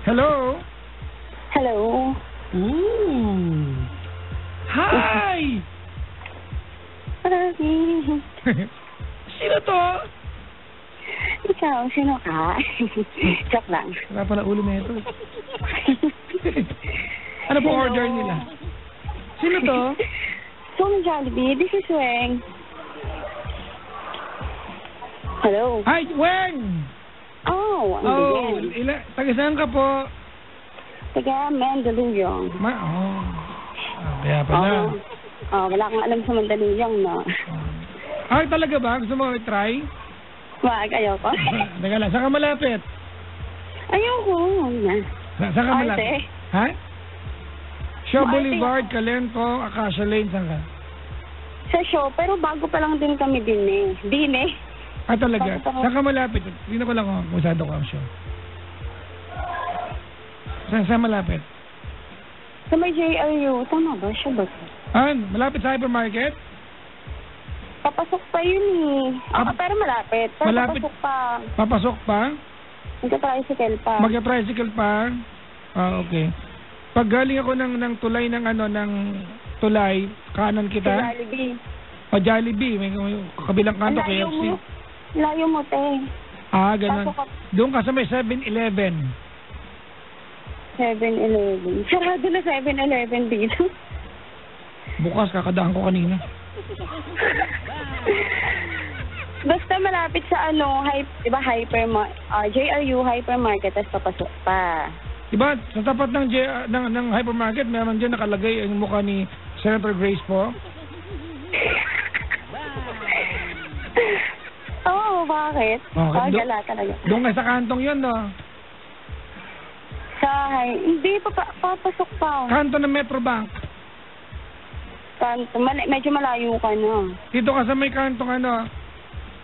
Hello? Hello. Ooh. Hi! Sino to? Ikaw, sino ka? Joke lang. Wala pala ulo na ito. Ano po order nila? Sino to? From Jollibee, this is Weng. Hello. Hi, Weng! Oh, ang bigyan. Taga saan ka po? Taga Mandaluyong. Kaya pala. Wala kang alam sa Mandaluyong, no? Talaga ba? Gusto mo i-try? Wag, ayoko. Teka lang, saan ka malapit? Ayoko. Saan ka malapit? Ha? Shaw Boulevard, Calento, Acacia Lane, saan ka? Sa show, pero bago pa lang din kami din eh. Talaga? Saan ka malapit? Hindi ko lang musado ko ang show. Saan malapit? Sa may JRU. Tama ba? Siya ba? Malapit sa hypermarket? Papasok pa yun eh. Pero malapit. Pero malapit. Papasok pa. Papasok pa? Magka-tricycle pa. Magka-tricycle pa? Okay. Pag galing ako ng tulay ng tulay, kanan kita? Sa Jollibee. Jollibee. May kabilang kanto, KFC. Layo mo, te. Ganun. Doon ka sa may 7-Eleven. 7-Eleven. Sarado na 7-Eleven dito. Bukas, kakadaan ko kanina. Basta malapit sa diba, JRU hypermarket, tapos papasok pa. Diba, sa tapat ng hypermarket, meron dyan nakalagay ang mukha ni Senator Grace po. Bakit? Gala talaga. Doon ka sa kantong yun, no? Hindi, papasok pa. Kanto ng Metrobank. Kanto, medyo malayo ka na. Dito ka sa may kantong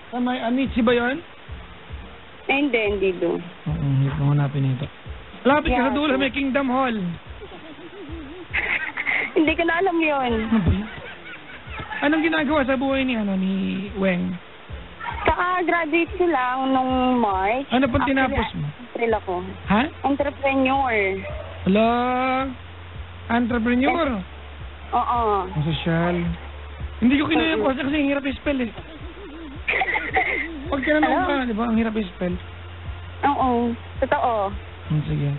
sa may Anichi ba yun? Hindi doon. Hindi ko hanapin ito. Lapit ka sa dulo, may Kingdom Hall. Hindi ko na alam yun. Anong ginagawa sa buhay ni Weng? Kaka-graduate ko lang nung March. Ano pong tinapos mo? April ako. Ha? Entrepreneur. Hello? Entrepreneur? Oo. Social. Hindi ko kinaya ko kasi ang hirap i-spell eh. Pag tinanong ka, di ba? Ang hirap i-spell. Oo. Totoo. Sige.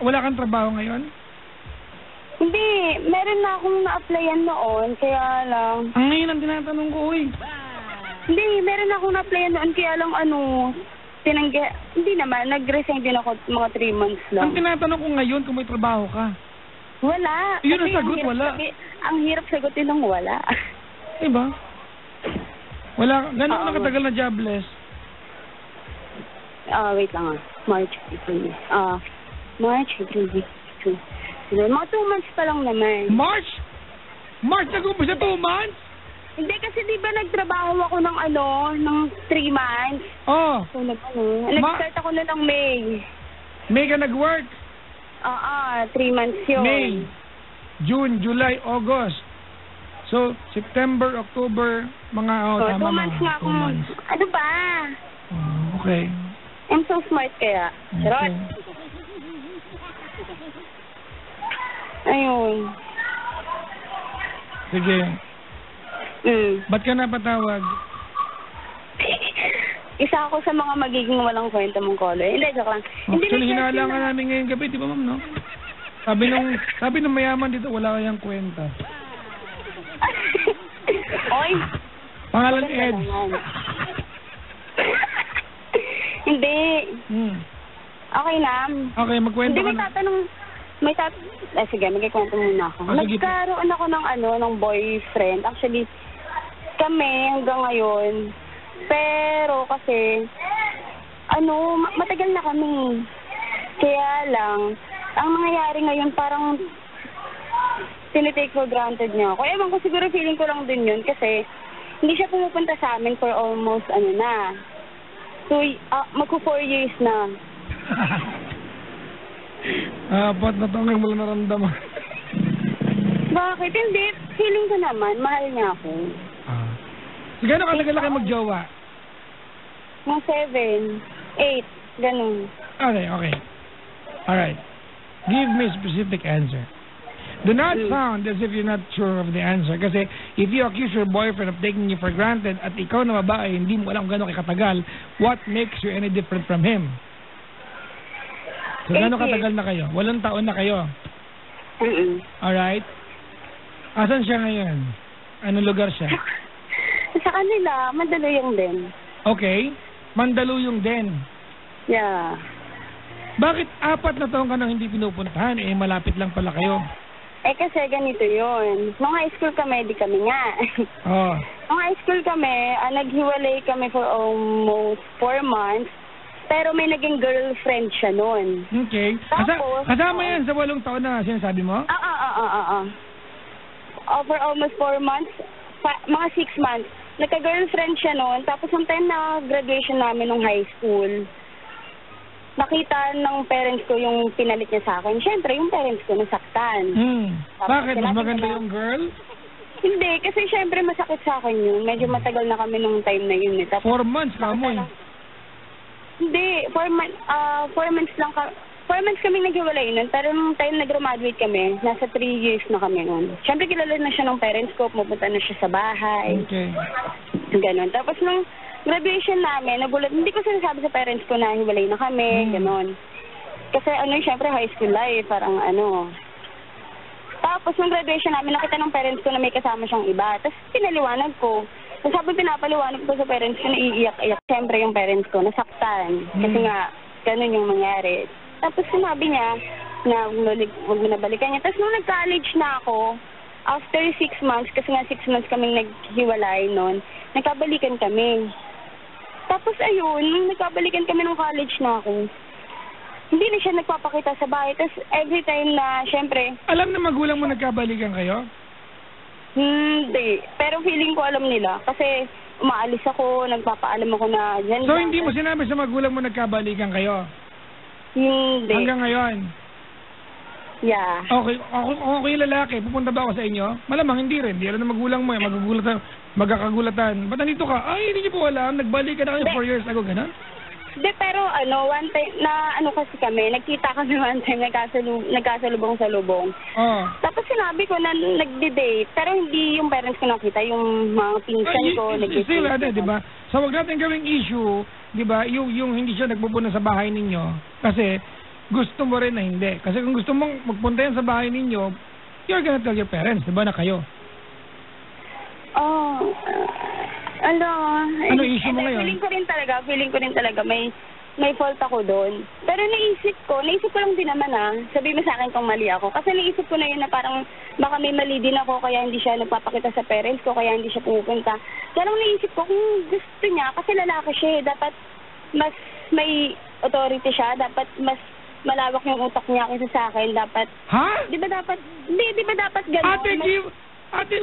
Wala kang trabaho ngayon? Hindi. Meron na akong na-applyan noon. Kaya lang... Ang ngayon ang tinatanong ko eh. Hindi. Meron na akong na-applyan noon. Kaya lang hindi naman. Nag-resign din ako mga 3 months lang. Ang tinatanong ko ngayon kung may trabaho ka. Wala. Yun ang sagot, wala. Ang hirap sagutin ng wala. Diba? Wala. Gano'n ka katagal na jobless? Wait lang March, April. March, April, mga 2 months pa lang naman. March? Nag-umpisa 2 months? Hindi kasi di ba nagtrabaho ako ng 3 months? So, nag-start ako na ng May. May ka nag-work? 3 months yun. May, June, July, August. So, September, October, mga 2 months nga ako. Ano ba? Okay. I'm so smart kaya. Charot. Ayun. Sige. Ba't ka napatawag? Isa ako sa mga magiging walang kwenta mong caller. Hindi, joke lang. Actually, hinala nga namin ngayong gabi, di ba ma'am, no? Sabi ng mayaman dito, wala kayang kwenta. Oy! Pangalan Ed. Hindi. Okay na. Okay, magkwento ka na. Sige, magkikwento muna ako. Nagkaroon ako ng boyfriend. Actually, kami hanggang ngayon. Pero kasi, matagal na kami. Kaya lang, ang nangyayari ngayon parang tinitake for granted niya ako. Ewan ko, siguro feeling ko lang din yun kasi hindi siya pumupunta sa amin for almost magko 4 years na. Ba't na tangay mo lang naramdaman? Bakit? Hindi. Feeling ko naman, mahal niya ako. Gano'n katagal na kayo magjowa? Mga 7, 8, ganun. Okay. Alright. Give me a specific answer. Do not sound as if you're not sure of the answer. Kasi if you accuse your boyfriend of taking you for granted at ikaw na babae, hindi mo alam kung gano'ng katagal, what makes you any different from him? So, gano'ng katagal na kayo? 8 taon na kayo? Alright? Asan siya ngayon? Anong lugar siya? Sa kanila, Mandaluyong din. Okay. Mandaluyong din. Yeah. Bakit 4 na taon ka nang hindi pinupuntahan? Eh, malapit lang pala kayo. Eh kasi ganito yun. Nung high school kami, di kami nga. Oh. Nung high school kami, naghiwalay kami for almost 4 months. Pero may naging girlfriend siya noon. Okay. Tapos, kasama yan sa 8 taon na sinasabi mo? For almost 4 months, mga 6 months. Nagka-girlfriend siya noon. Tapos yung time na graduation namin nung high school, nakita ng parents ko yung pinalit niya sa akin. Siyempre, yung parents ko nasaktan. Bakit? Mas maganda yung girl? Hindi, kasi siyempre masakit sa akin yun. Medyo matagal na kami nung time na yun. 4 months ka mo eh. Hindi, 4 months lang 4 months kami naghiwalay nun. Pero nung time na graduate kami, nasa 3 years na kami nun. Siyempre, kilala na siya ng parents ko. Pupunta na siya sa bahay. Okay. Ganon. Tapos nung graduation namin, nagulat, hindi ko sinasabi sa parents ko na hiwalay na kami, gano'n. Kasi siyempre high school life, parang Tapos nung graduation namin, nakita ng parents ko na may kasama siyang iba. Tapos pinaliwanag ko. Tapos habang pinapaliwanag ko sa parents ko, naiiyak-iyak. Siyempre yung parents ko, nasaktan. Kasi nga, gano'n yung nangyari. Tapos sinabi niya na huwag mo na balikan niya. Tapos nung nag-college na ako, after 6 months, kasi nga 6 months kaming naghiwalay noon, nagkabalikan kami. Tapos ayun, nung nagkabalikan kami ng college na ako, hindi na siya nagpapakita sa bahay. Tapos every time na, syempre... Alam na magulang mo nagkabalikan kayo? Hindi. Pero feeling ko alam nila. Kasi umaalis ako, nagpapaalam ako na dyan. So hindi mo sinabi sa magulang mo nagkabalikan kayo? Hindi. Hanggang ngayon? Yeah. Okay, ako yung lalaki, pupunta ba ako sa inyo? Malamang hindi rin. Hindi alam na magulang mo magkakagulatan. Ba't nandito ka? Ay, hindi niyo po alam. Nagbalik ka na kayo 4 years ago, gano'n? Hindi, pero one time, kasi kami, nagkita kami one time, nagkasalubong-salubong. Oh. Tapos sinabi ko na nagde-date, pero hindi yung parents ko nakita, yung mga pinsan ko, nag-date. Still, di ba? So, wag natin gawing issue, di ba, yung hindi siya nagpupunta sa bahay ninyo, kasi gusto mo rin na hindi. Kasi kung gusto mong magpunta yan sa bahay ninyo, you're gonna tell your parents, di ba, na kayo? Ano issue mo ngayon? Feeling ko rin talaga may fault ako doon. Pero naisip ko lang din naman sabi mo sa akin kung mali ako. Kasi naisip ko na yun na parang baka may mali din ako kaya hindi siya nagpapakita sa parents ko, kaya hindi siya pumupunta. Kaya lang naisip ko kung gusto niya, kasi lalaki siya, dapat mas may authority siya, dapat mas malawak yung utak niya kaysa sa akin, dapat... Ha? Di ba dapat gano'n? Ate,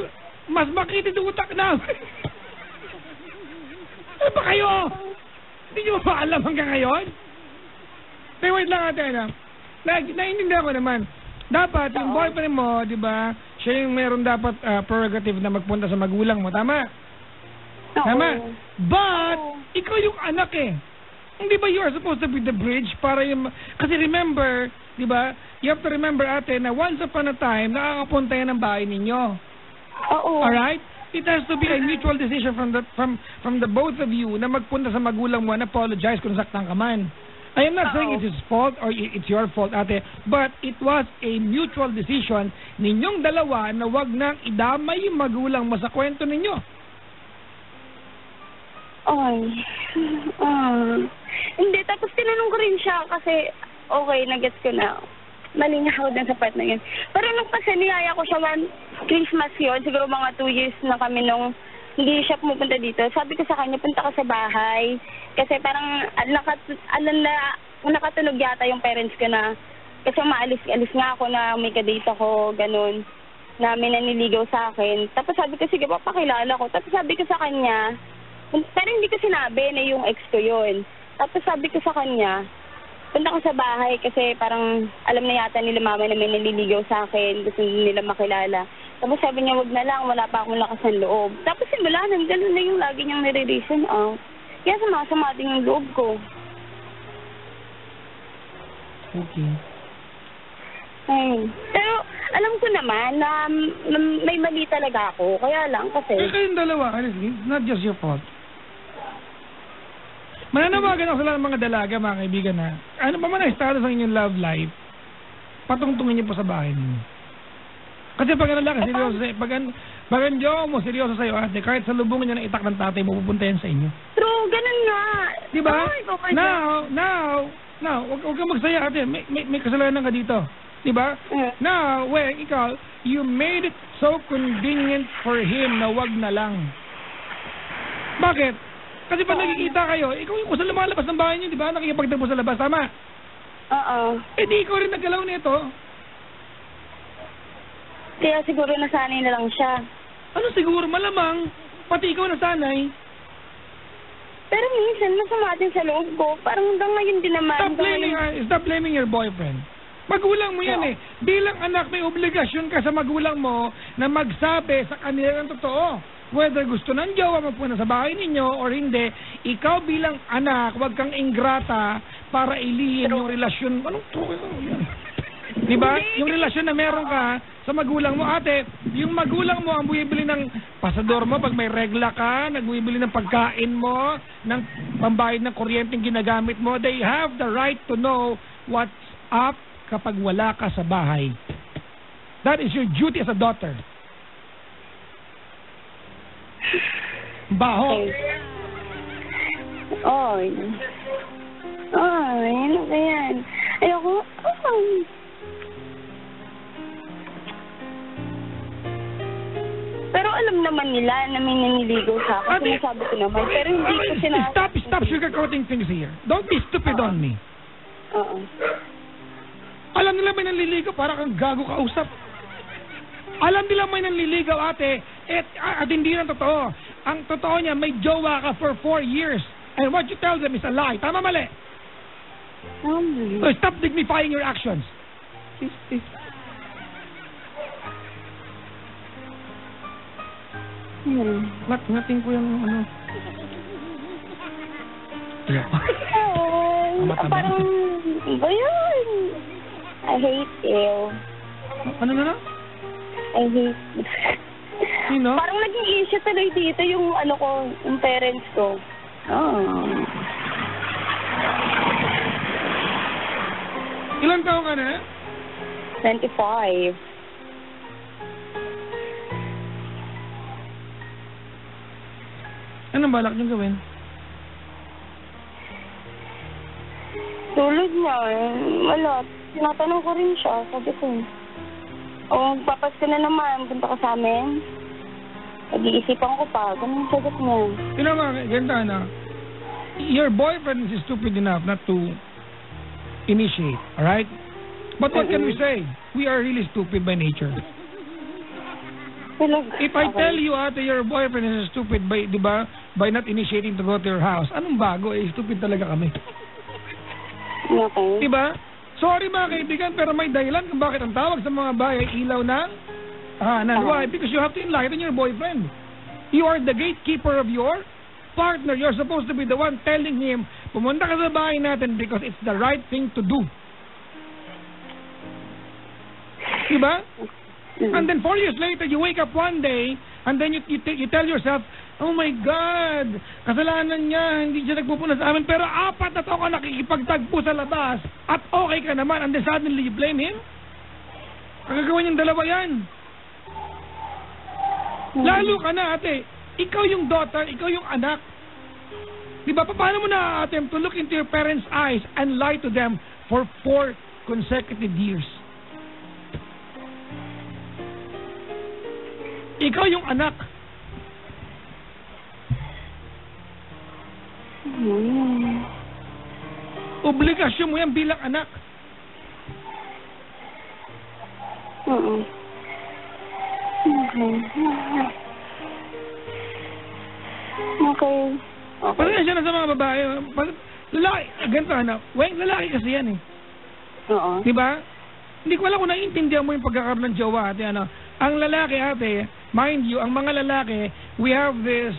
mas makitid yung utak na. Ano ba kayo? Hindi nyo ba alam hanggang ngayon? Pero wait lang ate, naiintindihan ko naman. Dapat, yung boyfriend mo, di ba, siya yung meron dapat prerogative na magpunta sa magulang mo. Tama? Tama? But, ikaw yung anak eh. Hindi ba you are supposed to be the bridge para yung... Kasi remember, di ba, you have to remember ate na once upon a time, nakakapunta yan ng bahay ninyo. Oo. Alright? It has to be a mutual decision from the both of you na magpunta sa magulang mo and apologize kung saktan ka man. I am not saying it's his fault or it's your fault, ate, but it was a mutual decision ninyong dalawa na wag nang idamay yung magulang mo sa kwento ninyo. Hindi, tapos tinanong ko rin siya kasi okay, nag-gets ko na. Mali nga ako din sa part na yun. Pero nung kasi niyaya ko siya one Christmas yun, siguro mga 2 years na kami nung hindi siya pumupunta dito. Sabi ko sa kanya, punta ka sa bahay. Kasi parang nakatunog yata yung parents ko na kasi maalis-alis nga ako na may kadate ako, ganun, na may naniligaw sa akin. Tapos sabi ko, sige, papakilala ko. Tapos sabi ko sa kanya, pero hindi ko sinabi na yung ex ko yun. Tapos sabi ko sa kanya, punta ko sa bahay kasi parang alam na yata nila mama na may naliligaw sa akin, gusto nila makilala. Tapos sabi niya, wag na lang, wala pa akong lakas ng loob. Tapos simula nang gano'n na yung lagi niyang nire-reason out. Kaya sama din yung loob ko. Okay. Pero alam ko naman na may mali talaga ako. Kaya lang kasi... Kayong dalawa, honestly, it's not just your fault. Mananawagan ako sa lahat ng mga dalaga, mga kaibigan, na ano pa man ang estado sa inyong love life, patungtungin niyo po sa bahay ninyo. Kasi pag ang lalaki, seryoso sa'yo, pag ang jowa mo, seryoso sa'yo, ate, kahit sa lubong niya na itak ng tatay mo, pupunta yan sa inyo. True, ganun nga. Diba? Ay, Now, huwag kang magsaya, ate. May kasalanan ka dito. Diba? Now, ikaw, you made it so convenient for him na wag na lang. Bakit? Kasi pag nagkikita kayo, ikaw yung kusa lumalabas ng bahay niyo, diba? Nakikipagtagpo sa labas, tama? Oo. Di ikaw rin naggalaw nito. Kaya siguro nasanay na lang siya. Ano siguro? Malamang, pati ikaw nasanay. Pero minsan, masama din sa loob ko. Parang hanggang ngayon din naman. Stop blaming your boyfriend. Magulang mo yan Bilang anak, may obligasyon ka sa magulang mo na magsabi sa kanila ng totoo. Whether gusto ng jowa magpunta sa bahay ninyo or hindi, ikaw bilang anak, huwag kang ingrata para ilihin yung relasyon. Anong true yan? Diba? Yung relasyon na meron ka sa magulang mo, ate, yung magulang mo ang bumibili ng pasador mo pag may regla ka, nagbibili ng pagkain mo, ng pambayad ng kuryenteng ginagamit mo, they have the right to know what's up kapag wala ka sa bahay. That is your duty as a daughter. Baho. Oy, ano ba yan? Ayoko. Pero alam naman nila na may naniligaw sa akin. Sinasabi ko naman. Pero hindi ko sinasabi. Stop sugarcoating things here. Don't be stupid on me. Oo. Alam nila may nanliligaw, para kang gago kausap. Alam nila may nanliligaw, ate, at hindi lang totoo. Ang totoo niya, may jowa ka for 4 years. And what you tell them is a lie. Tama, mali? So stop dignifying your actions. Please. Ngating ko yung ano. Parang, ba yun? I hate you. Ano na? I hate you. Sino? Parang naging issue tuloy dito yung ano ko, yung parents ko. Ilang taon ka na? 25. Anong balak niyong gawin? Tulad niya, wala. Tinatanong ko rin siya. Sabi ko, papas ka na naman, punta ka sa amin. Nag-iisipan ko pa. Ganun sagot niya. Ganda na. Your boyfriend is stupid enough not to initiate, alright? But what can we say? We are really stupid by nature. If I tell you, ate, your boyfriend is stupid by, di ba, by not initiating to go to your house, anong bago? Stupid talaga kami. Okay. Diba? Sorry mga kaibigan, pero may dahilan kung bakit ang tawag sa mga bahay ilaw ng why? Because you have to enlighten your boyfriend. You are the gatekeeper of your partner. You're supposed to be the one telling him, pumunta ka sa bahay natin because it's the right thing to do. Diba? And then 4 years later, you wake up one day, and then you tell yourself, oh my God, kasalanan niya, hindi siya nagpupunta sa amin, pero 4 na taon ka nakikipagtagpo sa labas, at okay ka naman, and then suddenly you blame him? Kagagawa niyang dalawa yan. Lalo ka na, ate, ikaw yung daughter, ikaw yung anak. Diba, paano mo na-attempt to look into your parents' eyes and lie to them for 4 consecutive years? Ikaw yung anak. Obligasyon mo yan bilang anak. Okay. Pasensya na sa mga babae. Lalaki, ganito anak. Lalaki kasi yan eh. Oo. Diba? Hindi ko alam kung naiintindihan mo yung pagkakaroon ng jowa, ate. Ang lalaki, ate, mind you, ang mga lalaki, we have this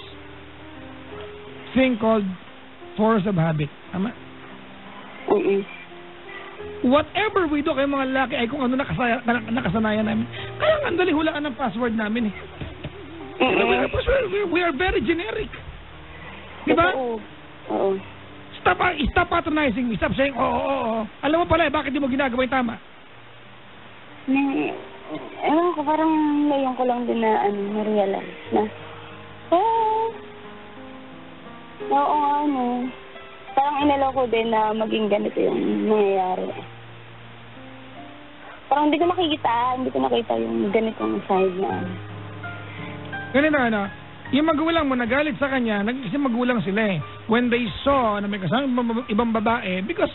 thing called force of habit. Tama? whatever we do, kayo mga lalaki, ay kung ano nakasanayan namin. Kaya ang dali hulaan ng password namin eh. We are very generic. Diba? Oo. Stop patronizing me. Stop saying, oo. Alam mo pala, bakit di mo ginagawa yung tama? Ewan ko, parang ngayon ko lang din na, na-realize na, parang inalaw ko din na maging ganito yung nangyayari. Parang hindi ko nakita yung ganitong side na. Ganito yung magulang mo nagalit sa kanya, kasi magulang sila eh. When they saw na may kasama ibang babae, because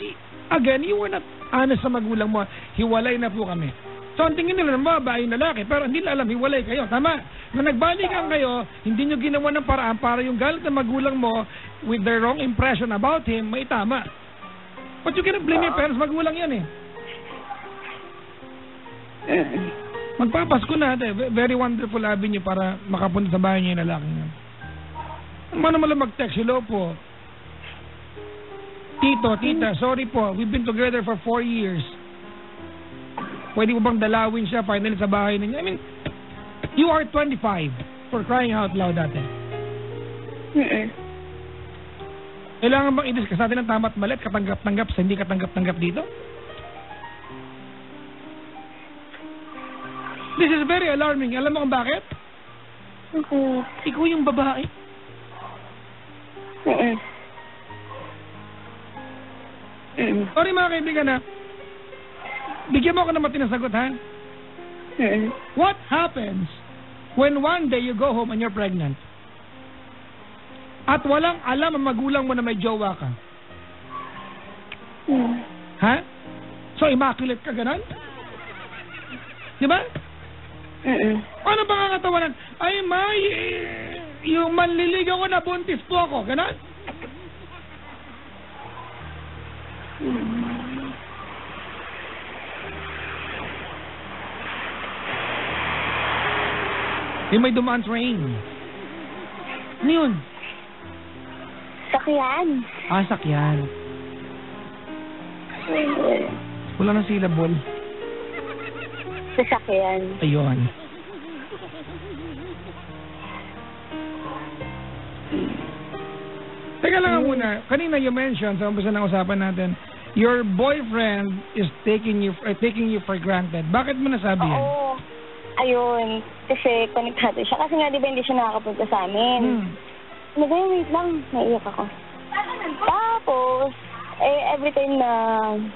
again, you were not honest sa magulang mo, hiwalay na po kami. So ang tingin nila ng babae yung lalaki, pero hindi nila alam, hiwalay kayo. Tama. Nung nagbalikan kayo, hindi nyo ginawa ng paraan para yung galit ng magulang mo with the wrong impression about him, may tama. But you cannot blame your parents, magulang yan eh. Magpapasko na very wonderful avenue para makapunta sa bahay niya yung lalaki niya. Mano malang mag-text, hello po. Tito, tita, sorry po, we've been together for 4 years. Pwede mo bang dalawin siya finally sa bahay niya? I mean, you are 25 for crying out loud dati. Kailangan bang i-discuss natin ng tama at mali at katanggap-tanggap sa hindi katanggap-tanggap dito? This is very alarming. Alam mo kung bakit? Ikaw yung babae. Sorry mga kaibigan na. Bigyan mo ako ng matinang sagot, ha? What happens when one day you go home and you're pregnant? At walang alam ang magulang mo na may jowa ka? Ha? So, immaculate ka ganon? Di ba? Ano ba nga katawanan? Ay, may, yung manliligaw ko na buntis po ako. Ganon? Yung may dumaan train. Ano yun? Sakyan. Sakyan. Wala nang syllable. Sasakyan. Ayun. Teka lang muna. Kanina you mentioned sa umpisa ng usapan natin, your boyfriend is taking you for granted. Bakit mo nasabi yan? Oo. Ayun. Kasi konektado siya. Kasi nga, di ba, hindi siya nakakapunta sa amin. Wait lang. Naiyak ako. Tapos, every time na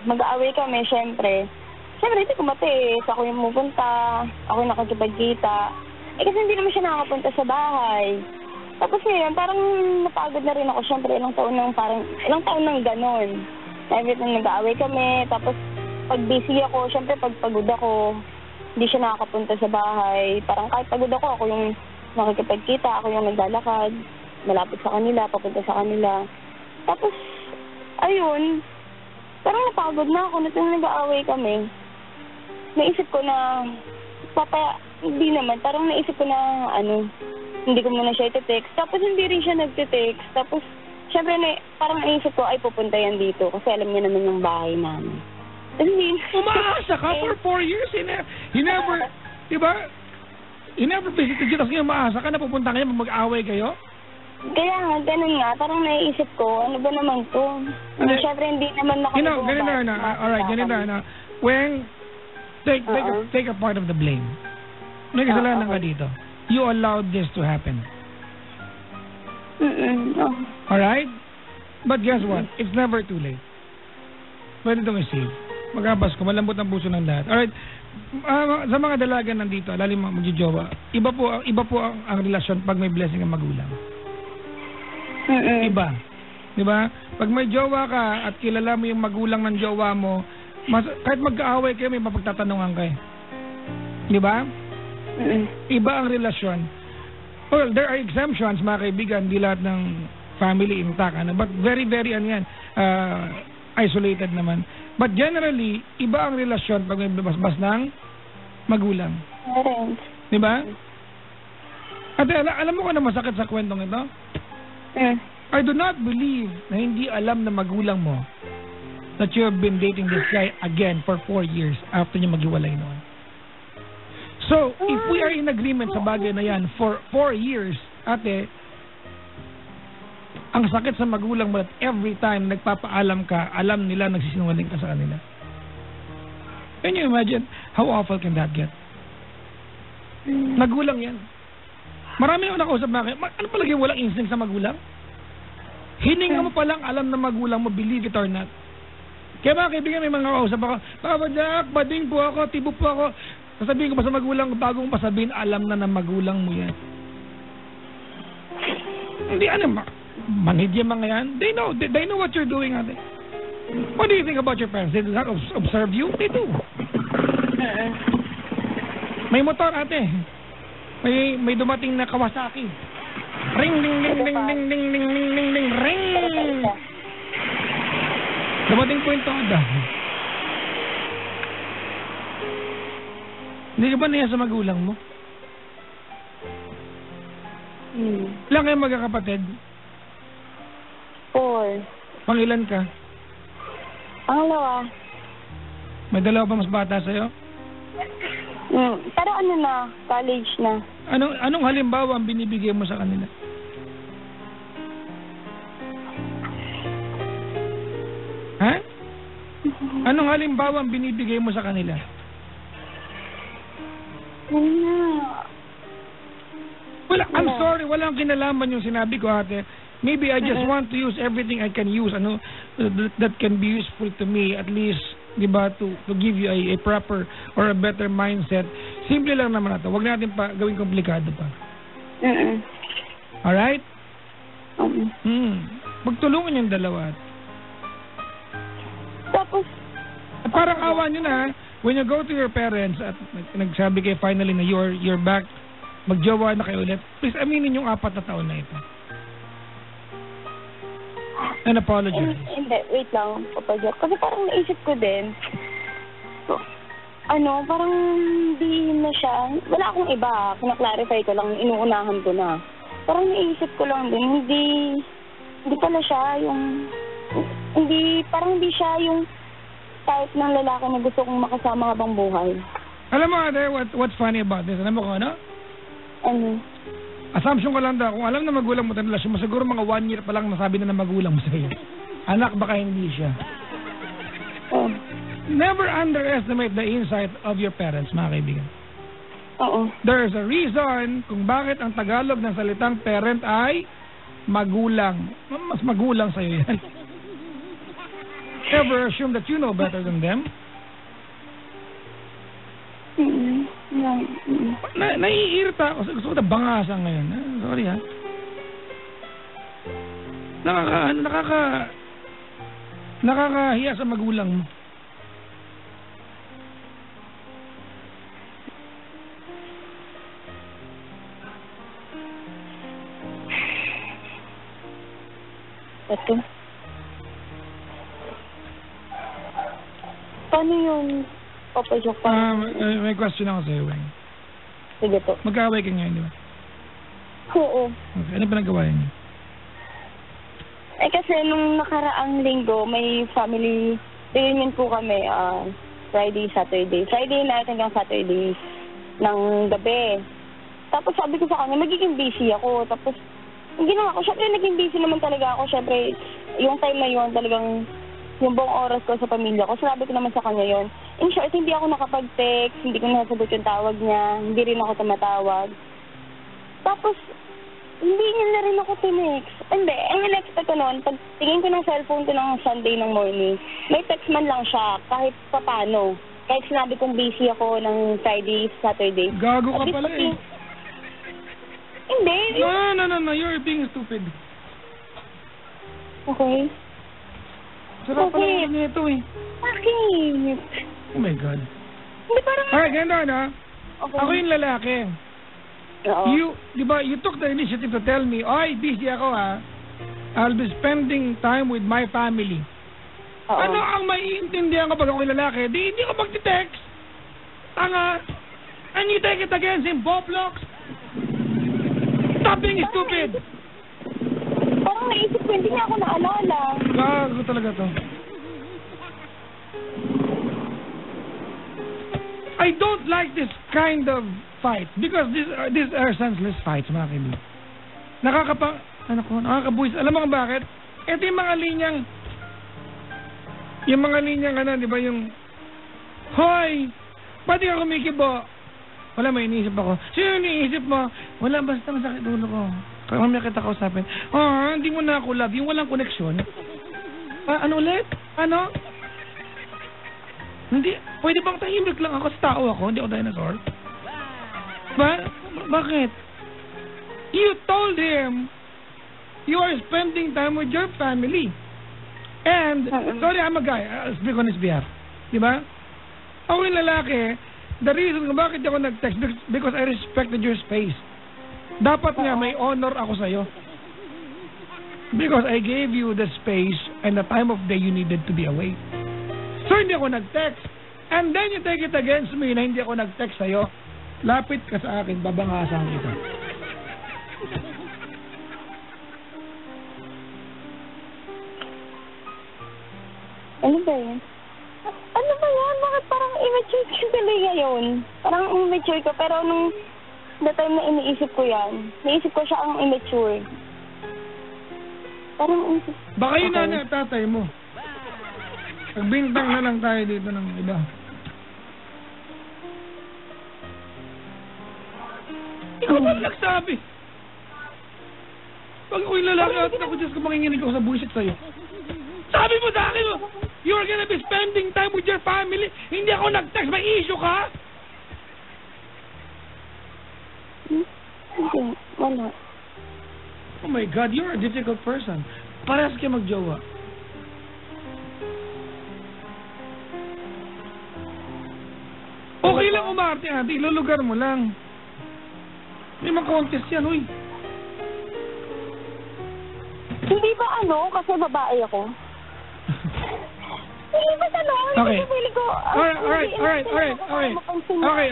mag-aaway kami, syempre, hindi ko matis. Ako yung pupunta. Ako yung nakikipagkita. Kasi hindi naman siya nakakapunta sa bahay. Tapos yun, parang napagod na rin ako. Syempre, ilang taon nang ganon. Every time nag-aaway kami. Tapos, pag busy ako, syempre, pag pagod ako, hindi siya nakakapunta sa bahay. Parang kahit pagod ako yung nakikipagkita, ako yung naglalakad, malapit sa kanila, papunta sa kanila. Tapos, ayun, parang napagod na ako. Nung nag-aaway kami, naisip ko na, hindi naman, parang naisip ko na, hindi ko muna siya iti-text. Tapos, hindi rin siya nagti-text. Tapos, syempre, parang naisip ko, ay, pupunta yan dito. Kasi alam niya naman yung bahay namin. Umaasa ka for 4 years. He never, diba? He never visited you. Tapos ngayon umaasa ka na pupunta kayo, mag-away kayo? Kaya nga, ganun nga. Parang naiisip ko, ano ba naman to? Siyempre, hindi naman ganito na. Alright, ganito na. When, take a part of the blame. May kasalanan ka dito. You allowed this to happen. Alright? But guess what? It's never too late. Pwede itong i-save. Magabas ko, malambot ang puso ng lahat. Alright, sa mga dalaga nandito, lalim magjijowa, iba po ang relasyon pag may blessing ang magulang. Iba. Diba? Pag may jowa ka at kilala mo yung magulang ng jowa mo, kahit magkaaway kayo, may mapagtatanungan kayo. Diba? Iba ang relasyon. Well, there are exemptions, mga kaibigan, di lahat ng family intact, but very, very, isolated naman. But generally, iba ang relasyon pag may basbas ng magulang. Diba? At alam mo kung na masakit sa kwentong ito? I do not believe na hindi alam na magulang mo that you have been dating this guy again for 4 years after niyo maghiwalay noon. So, if we are in agreement sa bagay na yan for 4 years, ate, ang sakit sa magulang mo at every time nagpapaalam ka, alam nila nagsisinungaling ka sa kanila. Can you imagine how awful can that get? Magulang yan. Marami na nakausap na kayo. Ano palagi walang instinct sa magulang? Hininga mo palang alam na magulang mo, believe it or not. Kaya mga kaibigan, may mga kausap ako, Papa Jack, bading po ako, tibo po ako. Sasabihin ko pa sa magulang, bago mong pasabihin, alam na ng magulang mo yan. Hindi, manhid yung mga yan. They know what you're doing, ate. What do you think about your parents? They do not observe you? They do. May motor, ate. May dumating na Kawasaki. Ring, ding, ding, ding, ding, ding, ding, ding, ding, ding, ring! Dumating po yung toda. Hindi ka ba niya sa magulang mo? Ilan kayo magkakapatid? 4. Pangilan ka? Pangalawa. May dalawa pa mas bata sa'yo? Pero ano na, college na. Anong halimbawa ang binibigay mo sa kanila? Ha? Anong halimbawa ang binibigay mo sa kanila? Well, I'm sorry, walang kinalaman yung sinabi ko, ate. Maybe I just want to use everything I can use, that can be useful to me, at least, di ba, to give you a proper or a better mindset. Simple lang naman ito. Huwag natin pa gawing komplikado pa. Alright? Magtulungan yung dalawa. Tapos, parang awa nyo na, when you go to your parents at nagsabi kayo finally na you're back, magjowa na kayo ulit, please aminin yung 4 na taon na ito. And apologize. Hindi, wait lang, Papa Jack. Kasi parang naisip ko din, parang hindi na siya, wala akong iba, pinaklarify ko lang, inuunahan ko na. Parang naisip ko lang din, hindi pala siya parang hindi siya yung type ng lalaki na gusto kong makasama habang buhay. Alam mo, ate, what's funny about this? Alam mo kung ano? Assumption ko lang daw, kung alam na magulang mo ng relasyon mo, siguro mga 1 year pa lang nasabi na ng magulang mo sa'yo. Anak, baka hindi siya. Never underestimate the insight of your parents, mga kaibigan. There's a reason kung bakit ang Tagalog ng salitang parent ay magulang. Mas magulang sa'yo yan. Ever assume that you know better than them? Naiirita ako. Gusto ko na bangasan ngayon. Sorry ha. Nakakahiya sa magulang mo. Ito. Paano yung Papa Jack? May question ako sa'yo, Weng. Sige po. Magkaaway ka ngayon, di ba? Oo. Okay. Ano pinagawa niyo? Kasi nung nakaraang linggo, may family reunion po kami. Friday, Saturday. Friday night hanggang Saturday ng gabi. Tapos sabi ko sa kanya, magiging busy ako. Tapos, yung ginawa ko, syempre naging busy naman talaga ako. Syempre, yung time na yun, talagang yung buong oras ko sa pamilya ko. Sabi ko naman sa kanya yun. In short, hindi ako nakapag-text, hindi ko nasagot yung tawag niya, hindi rin ako tumatawag. Tapos, hindi niya na rin ako tinext. Hindi, ang in-expect ko noon, pag tingin ko ng cellphone ko ng Sunday ng morning, may text man lang siya, kahit papano. Kahit sinabi kong busy ako ng Friday, Saturday. Gago ka pala eh. Hindi. No, you're being stupid. Okay. Sarap pala yung nito eh. Bakit? Oh my God. Hindi parang... Alright, ganito na. Okay. Ako yung lalaki. Oo. You took the initiative to tell me, ay, busy ako ha. I'll be spending time with my family. Oo. Ano ang maiintindihan kapag ako yung lalaki? Hindi ko magti-text. Tanga. And you take it against him, Boblox. Stop being stupid. Parang naisip ko, hindi niya ako naalala. Gago talaga to. I don't like this kind of fight because these are senseless fights, mga kaibigan. Nakakabuwis. Alam mo kung bakit? Ito yung mga linyang ano, di ba, yung hoy, pati ka kumikibo. Wala, may iniisip ako. Sino yung iniisip mo? Wala, basta masakit ulo ko. Mamaya kita kausapin. Hindi mo na ako love. Yung walang koneksyon. Ano ulit? Ano? Hindi, pwede bang tahimik lang ako sa tao ako? Hindi ako dinosaur. Bakit? You told him you are spending time with your family. And, sorry, I'm a guy. I'll speak on his behalf. Diba? Ako yung lalaki, the reason kung bakit ako nag-text because I respected your space. Dapat nga may honor ako sa'yo. Because I gave you the space and the time of day you needed to be away. So, hindi ako nag-text. And then you take it against me na hindi ako nag-text sa'yo. Lapit ka sa akin, babangasan kita. Ano ba yan? Ano ba yan? Bakit parang immature ka tuloy ngayon? Parang immature ka, pero nung the time na iniisip ko yan, naisip ko siya ang immature. Parang baka yun na tatay mo. Pagbintang na lang tayo dito ng iba. Ikaw ba nagsabi? Pag ako'y lalaki at ako, Diyos ko, makinginig ako sa bullshit sa'yo. Sabi mo sa akin, you're gonna be spending time with your family. Hindi ako nag-text. May issue ka? Hindi. Wala. Oh my God, you're a difficult person. Parehas kayo magjowa. Okay lang umarte, ate. Ilulugar mo lang. May mga contest yan, uy. Hindi ba kasi babae ako? Hindi ba Okay. ko, Alright.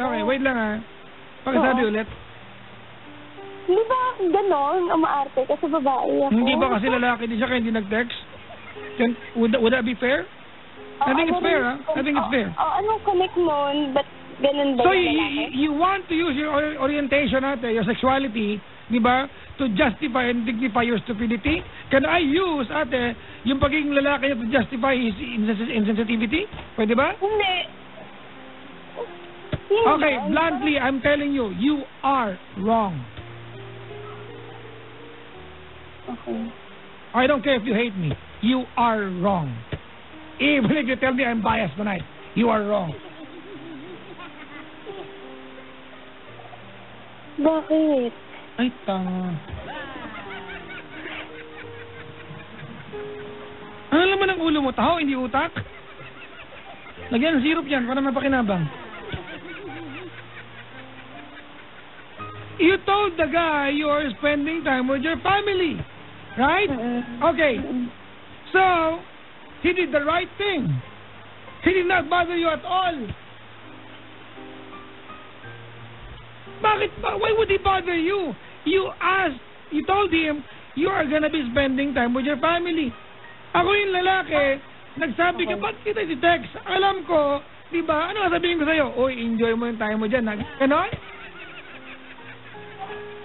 Okay, wait lang ha. Pakisabi ulit. Hindi ba ganon, umaarte kasi babae ako? Hindi ba kasi lalaki din siya kaya hindi nag-text? Then, would that be fair? I think it's fair, ha? I think it's fair. Anong connect nun? Ba't ganun ba So, yung lalaki? you want to use your orientation, ate, your sexuality, di ba, to justify and dignify your stupidity? Can I use, ate, yung pagiging lalaki niya to justify his insensitivity? Pwede ba? Hindi. Okay, bluntly, I'm telling you, you are wrong. Okay. I don't care if you hate me. You are wrong. Even if you tell me I'm biased tonight, you are wrong. Bakit? Ay, tanga. Ano naman ang ulo mo? Taho, hindi utak? Lagyan ng syrup yan para mapakinabang. You told the guy you are spending time with your family. Right? Okay. So, he did the right thing. He did not bother you at all. Bakit ba? Why would he bother you? You told him you are gonna be spending time with your family. Ako yung lalaki, nagsabi ka, ba't kita si text? Alam ko, di ba? Ano sabihin ko sa'yo? Uy, enjoy mo yung time mo dyan. Ganon?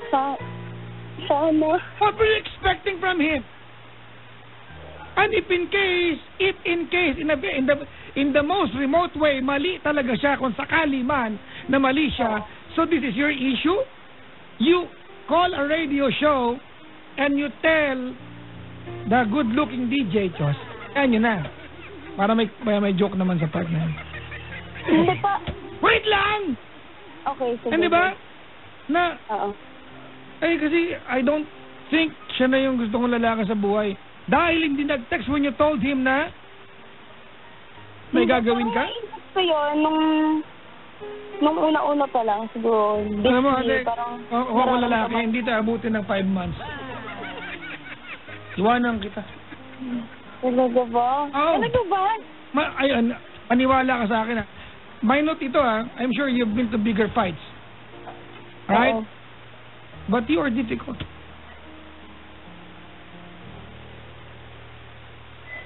Sana. What were you expecting from him? And if in case, in the most remote way, mali talaga siya kung sakali man na mali siya, so this is your issue? You call a radio show and you tell the good-looking DJ, Chos, yan yun na. Para may joke naman sa part na yun. Hindi pa. Wait lang! Okay, sige. Hindi ba? Na, Oo. eh kasi I don't think siya na yung gusto kong lalaki sa buhay. Dahil hindi nag-text when you told him na may gagawin ka? Naisip ko yun nung una-una pa lang siguro. Alam mo, ate, parang ako lalaki, hindi tayo abutin ng 5 months. Iwanan kita. Talaga ba? Oo. Talaga ba? Paniwala ka sa akin ha. Minor ito ha. I'm sure you've been to bigger fights. Right? Oo. But you are difficult.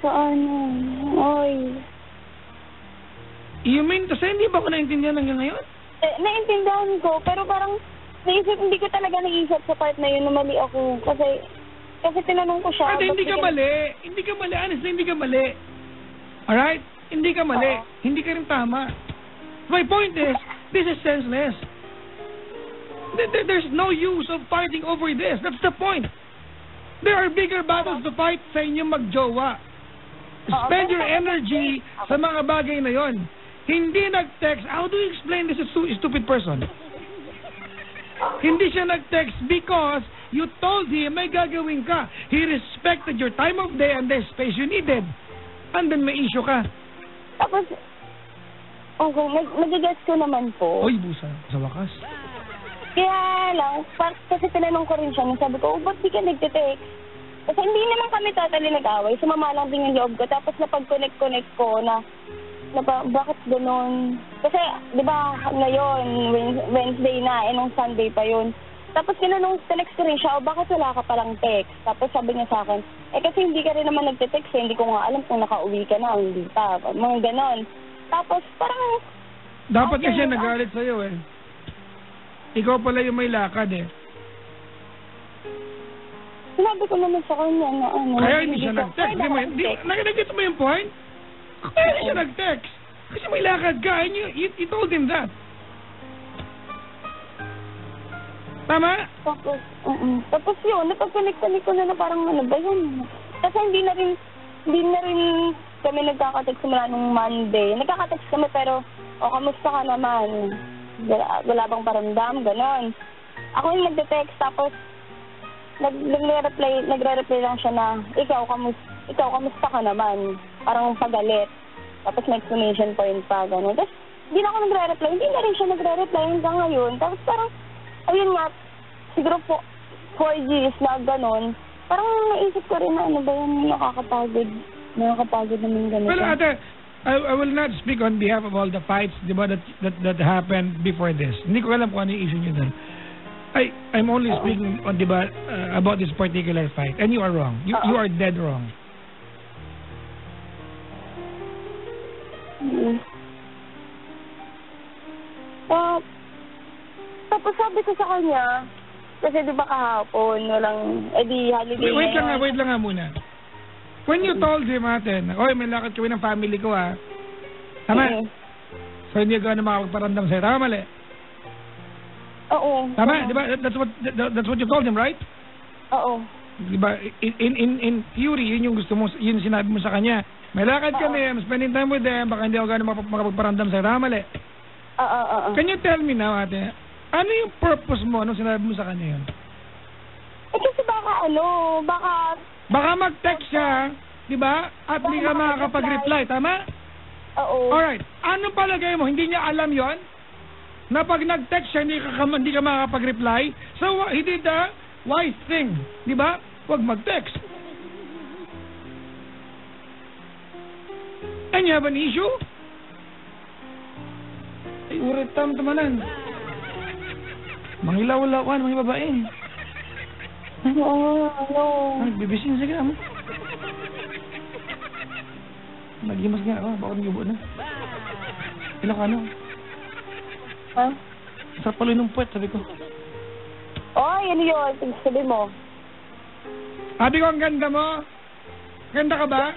Saan? Oy. You mean, kasi hindi ba ako naintindihan hanggang ngayon? Naintindihan ko, pero parang hindi ko talaga naisip sa part na yun na mali ako. Kasi tinanong ko siya. Ate, hindi ka mali. Hindi ka mali. Honestly, hindi ka mali. Alright? Hindi ka mali. Hindi ka rin tama. My point is, this is senseless. There's no use of fighting over this. That's the point. There are bigger battles to fight sa inyong magjowa. Spend your energy sa mga bagay na yon. Hindi nag-text. How do you explain this to a stupid person? Hindi siya nag-text because you told him may gagawin ka. He respected your time of day and the space you needed. And then may issue ka. Tapos, okay, nag-guess ko naman po. Oy, busa. Sa wakas. Kaya lang, kasi tinanong ko rin siya, sabi ko, ba't di ka nagte-text? Kasi hindi naman kami totally nag-away, sumama lang din yung loob ko. Tapos napag-connect ko na bakit gano'n? Kasi, di ba, ngayon, Wednesday na, nung Sunday pa yun. Tapos tinext ko rin siya, bakit wala ka palang text? Tapos sabi niya sa akin, kasi hindi ka rin naman nagte-text, hindi ko nga alam kung nakauwi ka na, hindi pa. Mga gano'n. Tapos parang... Dapat kasi nagalit sa'yo eh. Ikaw pala yung may lakad eh. Sinabi ko naman sa kanya na ano... Kaya hindi siya nag-text. Nag-get mo yung point? Kaya hindi siya nag-text. Kasi may lakad ka and you told him that. Tama? Tapos yun, napag-connect ko na parang ano ba yun? Kasi hindi na rin kami nagkakatext mula nung Monday. Nagkakatext kami pero, kamusta ka naman? Wala bang paramdam? Ganon. Ako yung nagte-text tapos nagre-reply lang siya na, ikaw kamusta ka naman? Parang pagalit. Tapos may exclamation point pa, gano'n. Tapos, hindi na ako nagre-reply. Hindi na rin siya nagre-reply hanggang ngayon. Tapos parang, ayun nga, siguro 4 years na gano'n. Parang naisip ko rin na ano ba yung nakakapagod naman gano'n. Well, Ate, I will not speak on behalf of all the fights, di ba, that happened before this. Hindi ko alam kung ano yung issue nyo doon. I'm only speaking on, di ba, about this particular fight. And you are wrong. You are dead wrong. Tapos sabi ko sa kanya, kasi di ba kahapon, walang, holiday Wait lang nga muna. When you told him, Ate, may lakad kami ng family ko, ha? Tama? So, hindi ka na makapagparandam sa'yo. Tama, mali? Oo. Tama? Di ba? That's what you told him, right? Oo. Di ba? In theory, yun yung gusto mo, yun sinabi mo sa kanya. May lakad kami, I'm spending time with them, baka hindi ako gano'n makapagparandam sa'yo. Tama, mali? Oo. Can you tell me now, Ate, ano yung purpose mo nung sinabi mo sa kanya yun? Kasi Baka mag-text siya, di ba? At hindi ka makakapag-reply, tama? Oo. Alright. Ano palagay mo? Hindi niya alam yon na pag nag-text siya, hindi ka makakapag-reply? So, he did the wise thing. Di ba? Huwag mag-text. And you have an issue? Ay, urit tamanan. Mangilaw-lawan, mga babae. Oo. Bibisin sige mo. Nagimas nga ako, bakit yubo na? Ilocano? Ha? Sarap pala yung puwet, sabi ko. Yan yun. Sabi mo. Sabi ko, ang ganda mo. Ganda ka ba?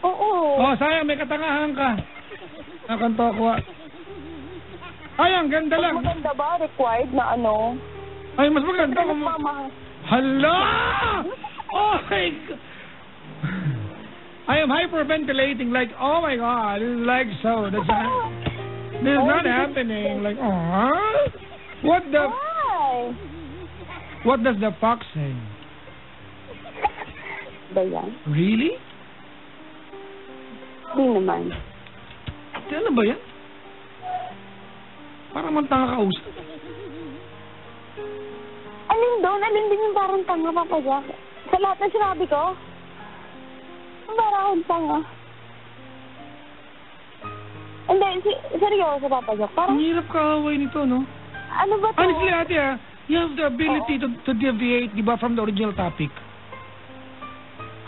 Oo. Sayang, may katangahan ka. Nakanto ako. Ay, ang ganda lang. Mas maganda ba? Required na ano? Ay, mas maganda ko mo. Hala! Oh my God! I am hyperventilating like, oh my God, this is like so. This is not happening. Like, what the? Why? What does the fox say? Ba yan? Really? Hindi naman. Ano ba yan? Parang mantanga ka usap. Alin din yung parang tanga, Papa Jack. Sa lahat na sinabi ko, parang akong tanga. Hindi, seryoso, Papa Jack. Parang... Ang hirap kaaway nito, no? Ano ba to? Honestly, Ate, you have the ability to deviate, di ba, from the original topic.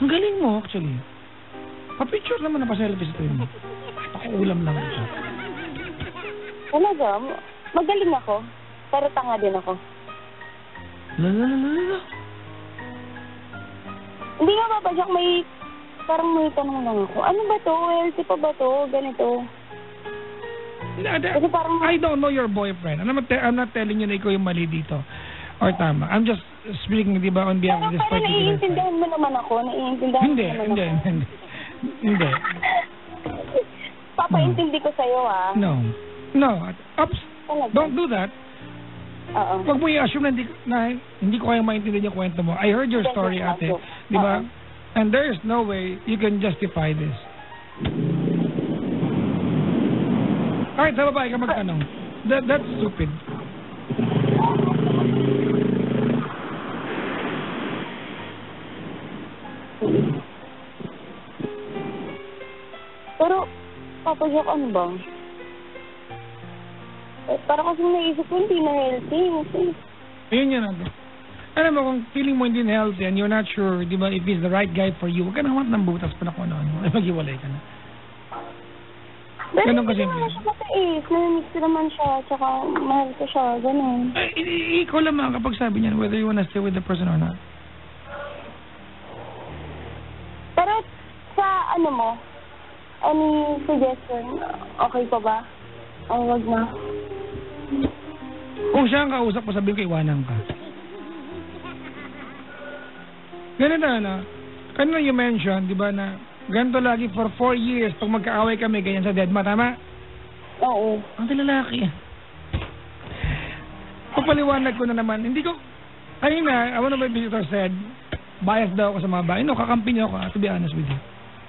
Ang galing mo, actually. Pa-picture naman na pa-selfie sa tayo mo. Makuulam lang ito. Talaga, magaling ako. Pero tanga din ako. Lalalala. Hindi nga ba, Jack, parang may tanong lang ako. Ano ba to? Healthy pa ba to? Ganito. Kasi parang... I don't know your boyfriend. I'm not telling you na ikaw yung mali dito. Or tama. I'm just speaking, di ba, on behalf of this particular... Pero naiintindihan mo naman ako. Hindi. Papaintindi ko sa'yo, ah. No. Oops. Don't do that. Huwag mo i-assume na hindi ko kayang maintindihan yung kwento mo. I heard your story, ate. Di ba? And there is no way you can justify this. Alright, sa babae ka magtanong. That's stupid. Pero, Papa Jack, ano ba? Parang kasi naisip ko hindi na healthy. Ayun yan natin. Alam mo, kung feeling mo hindi na healthy and you're not sure, di ba, if he's the right guy for you, huwag ka na hamat ng butas pa na kung ano. Mag-iwalay ka na. Ganun kasi. Pero hindi naman siya matais. Namimix naman siya, tsaka mahal ko siya, ganun. Ikaw lamang kapag sabi niyan whether you wanna stay with the person or not. Pero sa ano mo, any suggestion, okay pa ba? O wag na? Kung siya ang kausap mo, sabihin ko, iwanan ka. Ganun na, kanina you mentioned, di ba, na ganito lagi for 4 years, pag magkaaway kami, ganyan sa deadma, tama? Oo. Ang lalaki. Papaliwanag ko na naman, hindi ko, kanina, one of my visitors said, bias daw ako sa mga bahay. No, kakampi niyo ako, to be honest with you.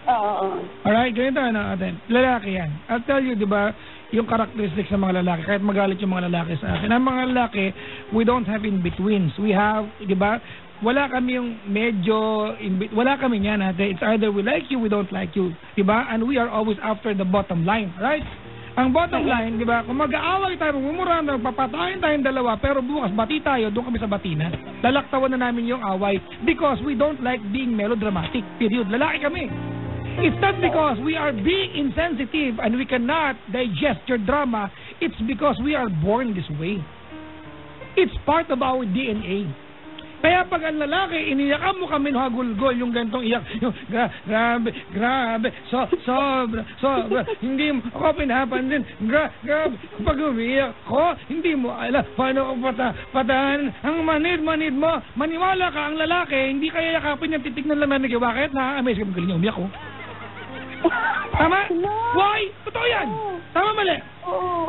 Oo. Alright, ganito na natin. Lalaki yan. I'll tell you, di ba, yung characteristics ng mga lalaki, kahit magalit yung mga lalaki sa akin. Ang mga lalaki, we don't have in-betweens. We have, di ba, wala kami yung medyo, wala kami niyan natin. It's either we like you, we don't like you. Di ba? And we are always after the bottom line, right? Ang bottom line, di ba, kung mag-aaway tayo, mumura na, papatayin tayong dalawa, pero bukas bati tayo, doon kami sa batinan. Lalaktawan na namin yung away because we don't like being melodramatic. Period. Lalaki kami. It's not because we are being insensitive and we cannot digest your drama. It's because we are born this way. It's part of our DNA. Kaya pag ang lalaki, iniyakan mo kami hagulgol yung gantong iyak, yung grabe, sobra, hindi mo ako pinapansin, grabe, pag umiyak ko, hindi mo alam, paano ko patahan, ang manid mo, maniwala ka, ang lalaki, hindi kaya yakapin yung titignan lang namin, bakit? Na-amaze ka, magaling niya umiyak ko. Tama? No. Why? Totoo yan. Tama mali?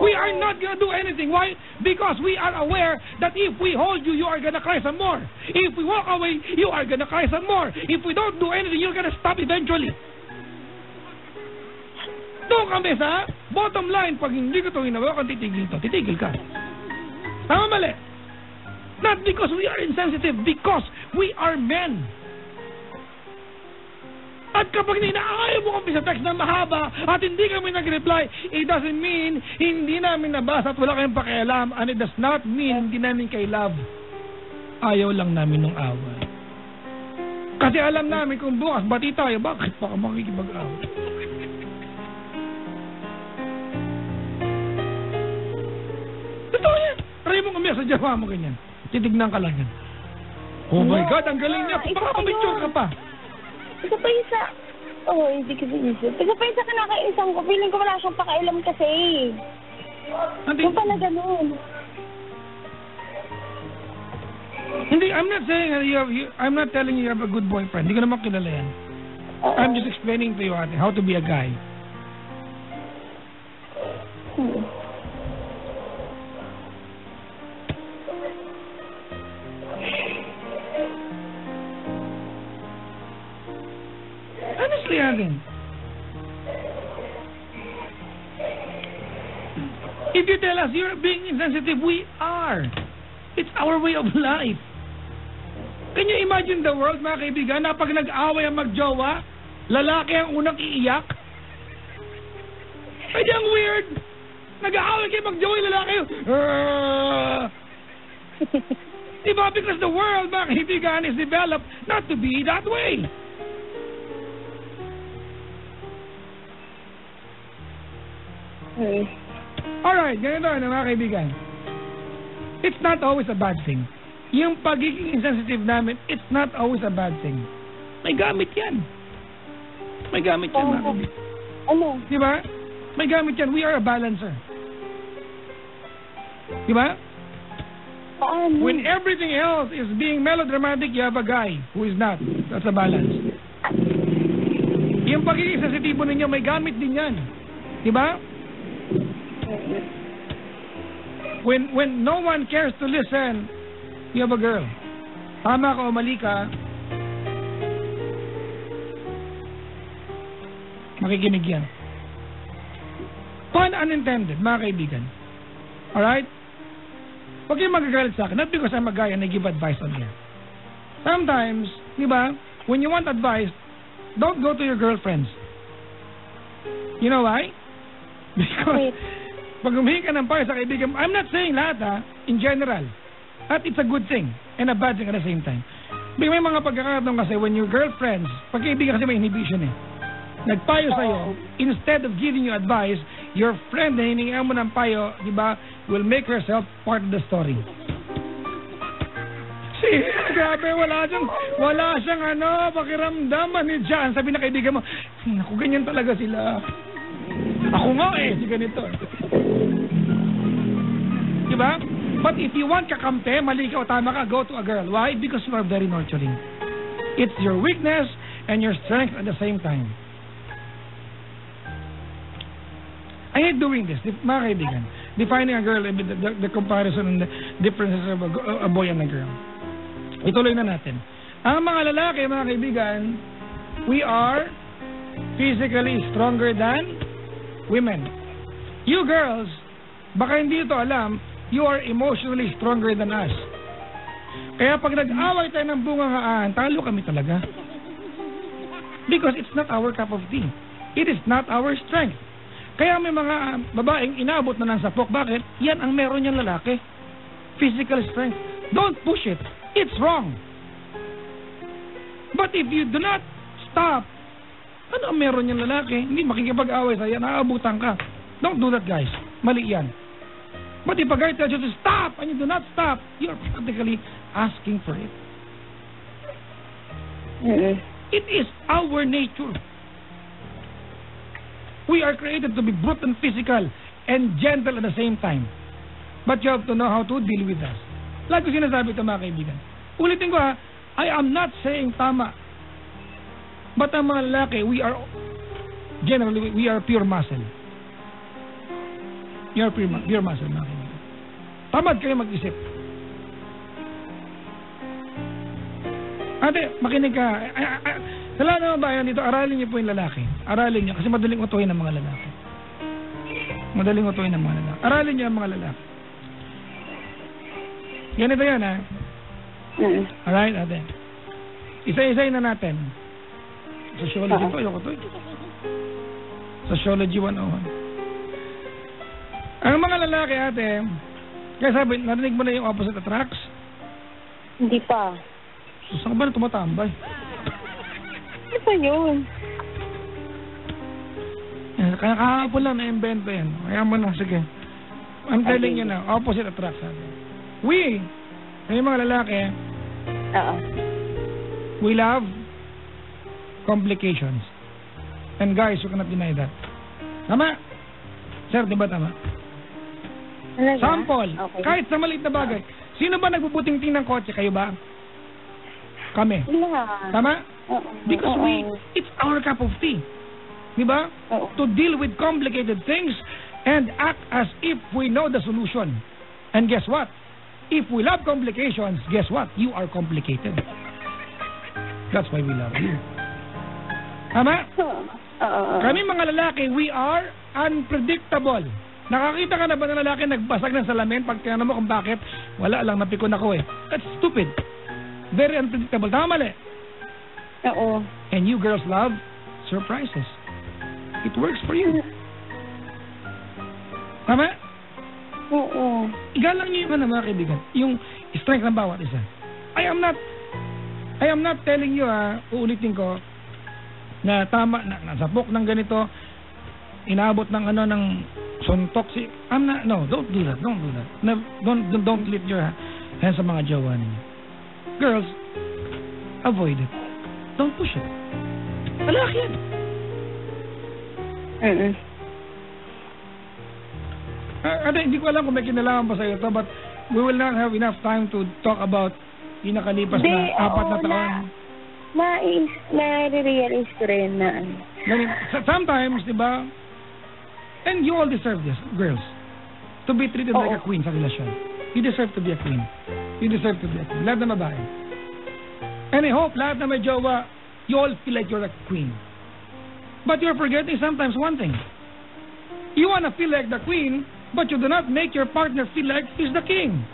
We are not gonna do anything. Why? Because we are aware that if we hold you, you are gonna cry some more. If we walk away, you are gonna cry some more. If we don't do anything, you're gonna stop eventually. Doon kami sa bottom line. Pag hindi ko ito ginawa, kung titigil ka. Tama mali? Not because we are insensitive, because we are men. At kapag ninaayaw mo kami sa text na mahaba at hindi kami nag-reply, it doesn't mean hindi namin nabasa at wala kayong pakialam, and it does not mean hindi namin kay love. Ayaw lang namin ng away. Kasi alam namin kung bukas bati tayo, bakit pa ka makikipag-away? Totoo yan. Try mo umiyak sa jawa mo ganyan. Titignan ka lang yan. Oh my God, ang galing niya. Baka picture ka pa. Isa pa isa. Hindi ko sinisip. Isa pa isa kinakaisang ko. Feeling ko wala siyang pakailam kasi. Yung pala ganun. Hindi, I'm not saying I'm not telling you have a good boyfriend. Hindi ko naman kilala yan. I'm just explaining to you, ate, how to be a guy. Honestly, Alvin. If you tell us you're being insensitive, we are. It's our way of life. Can you imagine the world, mga kaibigan, na pag nag-away ang magjowa, lalaki ang unang iiyak? Ay, ang weird. Nag-away kayo magjowa, lalaki yung... Diba? Because the world, mga kaibigan, is developed not to be that way. Alright, ganito mga kaibigan. It's not always a bad thing. Yung pagiging insensitive namin, it's not always a bad thing. May gamit yan. May gamit yan, mga kaibigan. Ano? Di ba? May gamit yan. We are a balancer. Di ba? Paano? When everything else is being melodramatic, you have a guy who is not. That's a balance. Yung pagiging sensitibo ninyo, may gamit din yan. Di ba? When no one cares to listen, you have a girl. Tama ka o mali ka, makikinig yan. Pun unintended, mga kaibigan. Alright? Huwag kayong magagalit sa akin. Not because I'm a guy and I give advice on here. Sometimes, di ba, when you want advice, don't go to your girlfriends. You know why? Because pag humihingi ka ng payo sa kaibigan, I'm not saying lahat in general. At it's a good thing and a bad thing at the same time. May mga pagkakataon kasi when your girlfriends, pag kaibigan kasi may inhibition nagpayo sa'yo, instead of giving you advice, your friend na hiningaan mo ng payo, di ba, will make herself part of the story. Grabe, wala siyang pakiramdaman ni John. Sabi na kaibigan mo, naku, ganyan talaga sila. Ako nga si ganito. Di ba? But if you want kakampi, mali ka o tama ka, go to a girl. Why? Because you are very nurturing. It's your weakness and your strength at the same time. I hate doing this, mga kaibigan. Defining a girl, the comparison and the differences of a boy and a girl. Ituloy na natin. Ang mga lalaki, mga kaibigan, we are physically stronger than women. You girls, baka hindi ito alam, you are emotionally stronger than us. Kaya pag nag-away tayo ng bungangaan, talo kami talaga. Because it's not our cup of tea. It is not our strength. Kaya may mga babaeng inabot na ng sapok. Bakit? Yan ang meron niyang lalaki. Physical strength. Don't push it. It's wrong. But if you do not stop, ano ang meron niyang lalaki? Hindi makikipag-away sa'yo. Naabutan ka. Don't do that, guys. Mali yan. But if a guy tells you to stop and you do not stop, you are practically asking for it. It is our nature. We are created to be brute and physical and gentle at the same time. But you have to know how to deal with us. Lagi ko sinasabi ito, mga kaibigan. Ulitin ko I am not saying tama. But ang mga lalaki, we are pure muscle. You are pure muscle, mga kaibigan. Tamad kayo mag-isip. Ate, makinig ka. Sa lahat ng bayan dito, aralin niyo po yung lalaki. Aralin niyo, kasi madaling utuhin ng mga lalaki. Madaling utuhin ng mga lalaki. Aralin niyo ang mga lalaki. Ganito yan, Alright, ate. Isa-isay na natin. Sociology to, ayoko to. Sociology 101. Ang mga lalaki, ate, kaya sabi, narinig mo na yung opposite attracts? Hindi pa. Saan ka ba na tumatambay? Ano ba yun? Kaya kahapon lang na-invento yan. Kaya mo na, sige. I'm telling you na, opposite attracts. We, yung mga lalaki, we love complications. And guys, you cannot deny that. Tama? Sir, di ba tama? Talaga? Sample, Okay. kahit sa maliit na bagay. Sino ba nagbubuting-ting ng kotse? Kayo ba? Kami. Wala. Tama? Because it's our cup of tea. Di ba? To deal with complicated things and act as if we know the solution. And guess what? If we love complications, guess what? You are complicated. That's why we love you. Tama? Kami mga lalaki, we are unpredictable. Nakakita ka na ba ng lalaki nagbasag ng salamin? Pag kaya mo kung bakit, wala lang, napikon ako That's stupid. Very unpredictable. Tama mali? Oo. And you girls love surprises. It works for you. Tama? Oo. Igalang niyo yung mga kaibigan, yung strength ng bawat isa. I am not telling you uulitin ko na tama, nasapok ng ganito. inabot ng ng suntok si... don't do that. Don't do that. Don't lift your hands sa mga jowa ninyo. Girls, avoid it. Don't push it. Lalaki yan. Hindi ko alam kung may kinalaman pa sa'yo to, but we will not have enough time to talk about yung nakalipas na 4 na taon. Na-realize ko rin na sometimes, di ba, and you all deserve this, girls, to be treated like a queen sa relasyon. You deserve to be a queen. You deserve to be a queen. Lahat na babae. And I hope lahat na may jowa, you all feel like you're a queen. But you're forgetting sometimes one thing. You want to feel like the queen, but you do not make your partner feel like he's the king.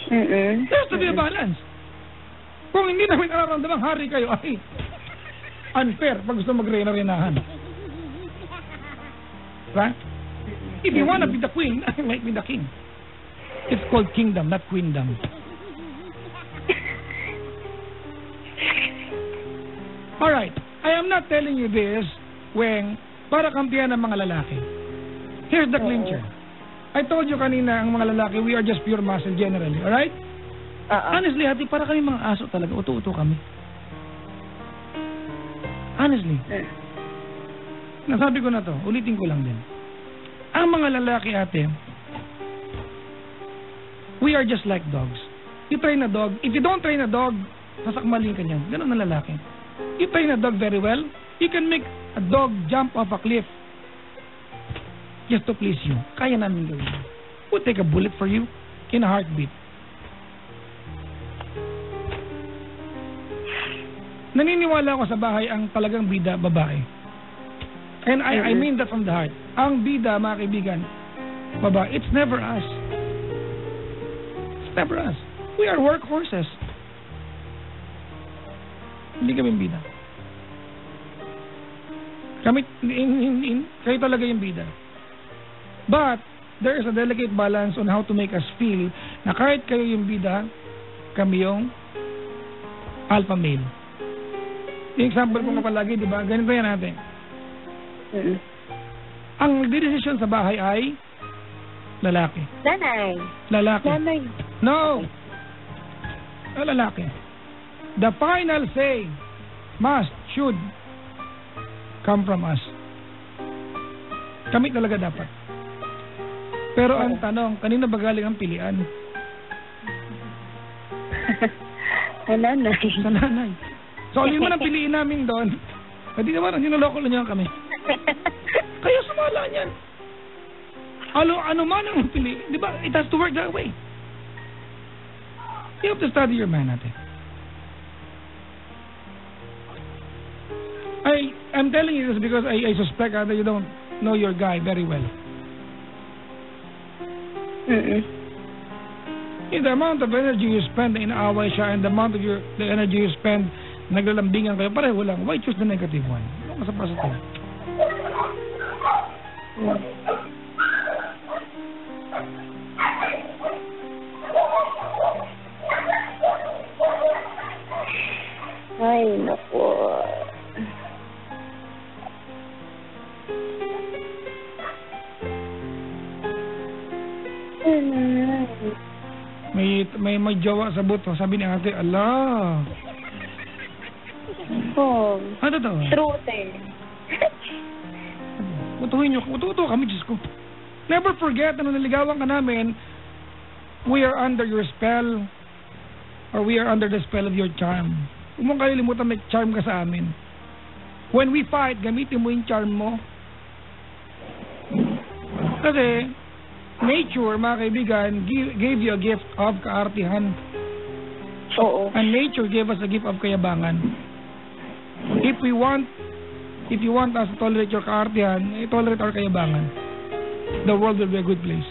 There has to be a balance. Kung hindi namin nararamdamang hari kayo, ay unfair pag gusto mag-rena-renahan. Right? If you want to be the queen, make me the king. It's called kingdom, not queendom. Alright, I am not telling you this when para kampihan ng mga lalaki. Here's the clincher. I told you kanina, ang mga lalaki, we are just pure muscle generally, alright? Honestly, hati, para kami mga aso talaga, uto-uto kami. Honestly. Nasabi ko na to, ulitin ko lang din. Ang mga lalaki, ate, we are just like dogs. You train a dog, if you don't train a dog, sasakmalin ka niyan. Ganun na lalaki. You train a dog very well, you can make a dog jump off a cliff just to please you. Kaya namin gawin. We'll take a bullet for you in a heartbeat. Naniniwala ako sa bahay ang talagang bida babae. And I mean that from the heart. Ang bida, mga kaibigan, babae, it's never us. It's never us. We are workhorses. Hindi kami bida. Kami, kayo talaga yung bida. But, there is a delicate balance on how to make us feel na kahit kayo yung bida, kami yung alpha male. Yung example ko nga palagi, di ba? Ganito yan natin. Ang decision sa bahay ay lalaki. Nanay. Lalaki. Nanay. No. Lalaki. The final say should come from us. Kami talaga dapat. Pero ang tanong, kanina ba galing ang pilian? Sa nanay. Sa nanay. So, yun man ang piliin namin doon. Hindi naman, hinuloko lang niya kami. Kaya sumala niyan. Ano man ang piliin. Di ba? It has to work that way. You have to study your man natin. I'm telling you this because I suspect that you don't know your guy very well. In the amount of energy you spend in away siya and the amount of the energy you spend naglalambingan kayo, pareho lang. Why choose the negative one? Ano ka sa positive? Ay, naku. May jowa sa buto. Sabi ni ate, ala. Ano to? Truth eh. Utuhin nyo. Ututo kami, Diyos ko. Never forget, naligawan ka namin, we are under your spell or we are under the spell of your charm. Huwag mong kalilimutan may charm ka sa amin. When we fight, gamitin mo yung charm mo. Kasi, nature, mga kaibigan, gave you a gift of kaartihan. Oo. And nature gave us a gift of kayabangan. If you want us to tolerate your kaartihan, tolerate our kayabangan. The world will be a good place.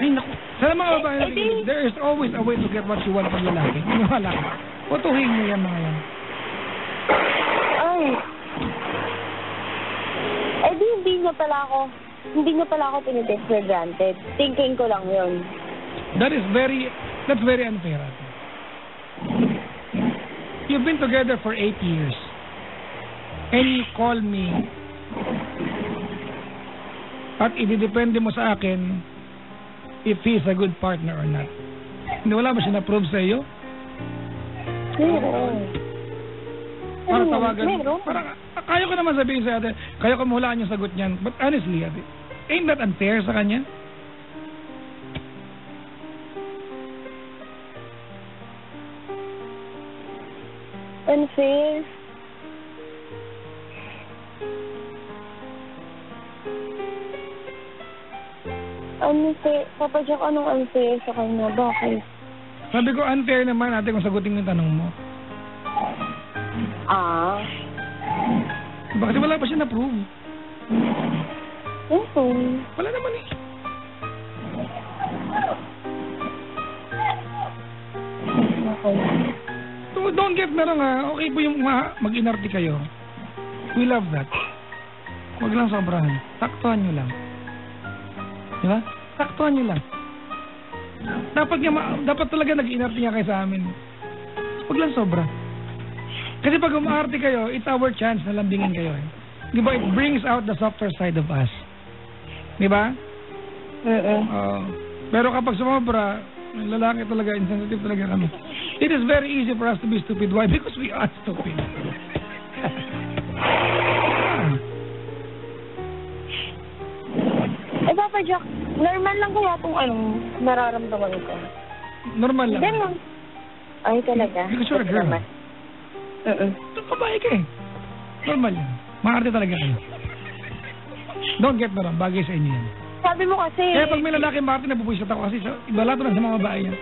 Ay, naku. Sa mga babae, there is always a way to get what you want pag lalaki. Maniwala ka. Utuhin mo yan, mga yan. Ay. Di hindi nyo pala ako tinitake for granted. Thinking ko lang yun. That's very unfair. you've been together for 8 years, and you call me, at ididepende mo sa akin if he's a good partner or not. Hindi, wala ba siya na-prove sa iyo? Meron. Para tawagan. Meron. Parang, kaya ko naman sabihin sa ate, kaya ko mahulaan yung sagot niyan. But honestly, ate, ain't that unfair sa kanya? Unfair. Unfair. Papa Jack, anong unfair sa kanya? Bakit? Sabi ko, unfair naman ate kung sagutin yung tanong mo. Bakit wala pa siya na-prove? Wala naman eh. Don't get me wrong ha. Okay po yung mag-inarte kayo. We love that. Huwag lang sobrahan. Taktuhan nyo lang. Di ba? Taktuhan nyo lang. Dapat talaga nag-inarte niya kayo sa amin. Huwag lang sobra. Kasi pag umaarte kayo, it's our chance na lambingin kayo eh. Di ba? It brings out the softer side of us. Di ba? Pero kapag sumobra, lalaki talaga, insensitive talaga kami. It is very easy for us to be stupid. Why? Because we are stupid. Papa Jack, normal lang kaya itong nararamdaman ko? Normal lang. Ganun. Ay, talaga. Because you're a girl. Kabahay ka eh. Normal yan. Maarte talaga kayo. Don't get me wrong, bagay sa inyo yan. Sabi mo kasi... Kaya pag may lalaki maarte, nabubuisit ako kasi iba lahat lang sa mga babae yan.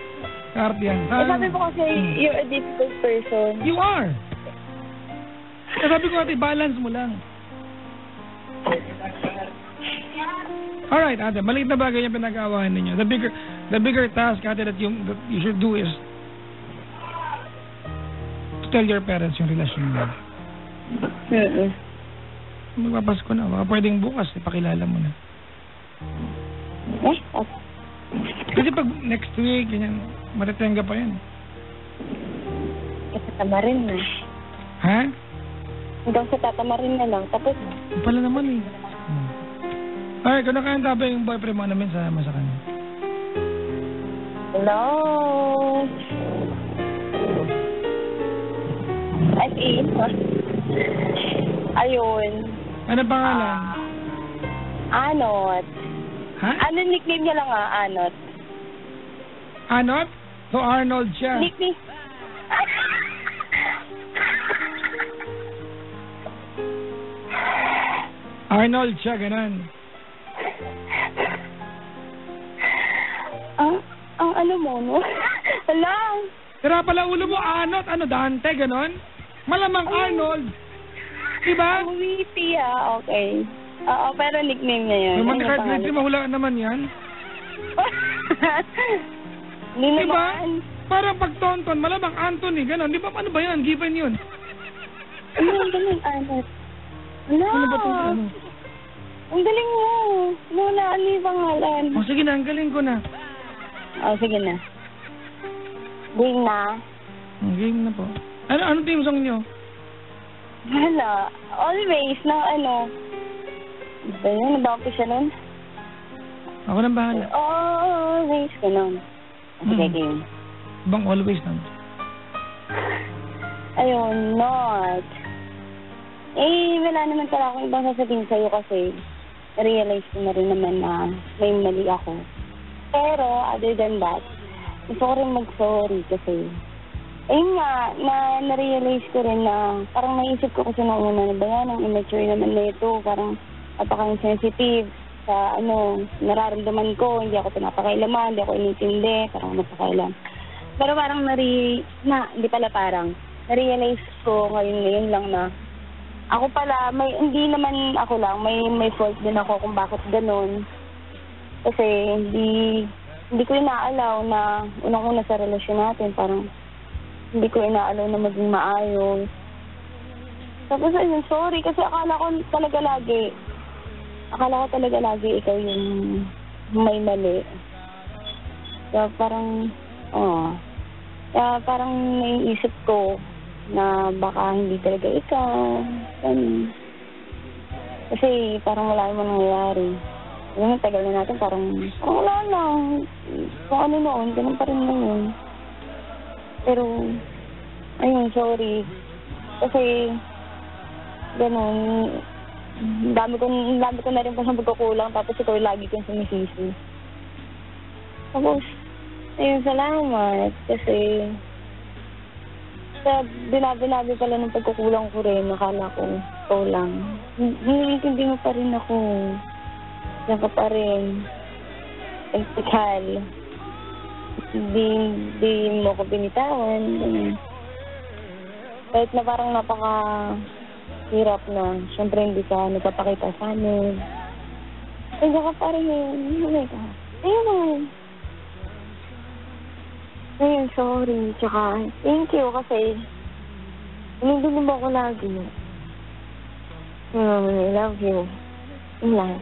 Kaarte yan. Sabi mo kasi, you're a difficult person. You are. Kaya sabi ko ate, balance mo lang. Alright, ate, maliit na bagay yung pinag-aawahan ninyo. The bigger task, ate, that you should do is to tell your parents yung relasyon mo. Magpapasko na. Baka pwedeng bukas, ipakilala mo na. Kasi pag next week, ganyan, matatenga pa yan. Tatamarin na. Ha? Hanggang sa tatamarin na lang. Tapos, pala naman eh. Ay, kung nakahanda ba yung boyfriend mo namin sa kanya? hello? As in, ayun. Ano pangalan? Anot. Ha? Ano nickname niya lang Anot? Anot? So Arnold siya. Nickname? Arnold siya, ganun. Ang ano mo, no? Hala! Tira pala ulo mo, Anot, Dante, ganun? Malamang Arnold. Diba? Ang witty okay. Oo, pero nickname niya yun. Naman ka-grade mahula naman yan. Hindi diba? naman. Parang pag Tonton, malamang Anthony, ganun. Di ba, ano ba yan? Given yun. Ano ang galing, Anot? Hala! Ano ba itong ano? Ang galing mo. Muna, ano yung pangalan? O sige na, ang galing ko na. Sige na. Game na. Game na po. Ano team song nyo? Hala. Always na ba yun? Nabawag siya nun? Ako nang bahala. Always. Ganun. Sige, game. Bang always na? Ayun, not. Wala naman pala akong ibang sasabihin sa'yo kasi realize ko na rin naman na may mali ako. Pero, other than that, gusto ko rin mag-sorry kasi na-realize ko rin na parang naisip ko kasi nung una na ba yan, ang immature naman na ito, parang napaka-insensitive sa nararamdaman ko, hindi ako pinapakailaman, hindi ako inintindi, parang napakailam. Pero parang na-realize ko ngayon lang na ako pala, hindi naman ako lang, may fault din ako kung bakit ganun. Kasi hindi ko inaalaw na unang-una sa relasyon natin, parang hindi ko inaalaw na maging maayos. Tapos ayun, sorry, kasi akala ko talaga lagi ikaw yung may mali. Kaya parang naiisip ko, na baka hindi talaga ikaw. Ganun. Kasi parang wala naman nangyayari. Yung tagal na natin, parang wala lang. Kung ano noon, ganun pa rin lang yun. Pero, ayun, sorry. Kasi, ganun, dami ko na rin pa siyang pagkukulang, tapos ikaw lagi kong sumisisi. Tapos, ayun, salamat. Kasi, sa binabi pala ng pagkukulang ko rin, nakala ko, ikaw lang. Hindi mo pa rin ako. Yan ka pa rin. Electrical. Hindi mo ko binitawan. Kahit na parang napaka-hirap na. Siyempre hindi ka nagpapakita sa amin. Yan ka pa rin. Oh my God. Ayun. Ayun, sorry. Tsaka, thank you kasi hindi mo ako lagi. I love you. Yun lang.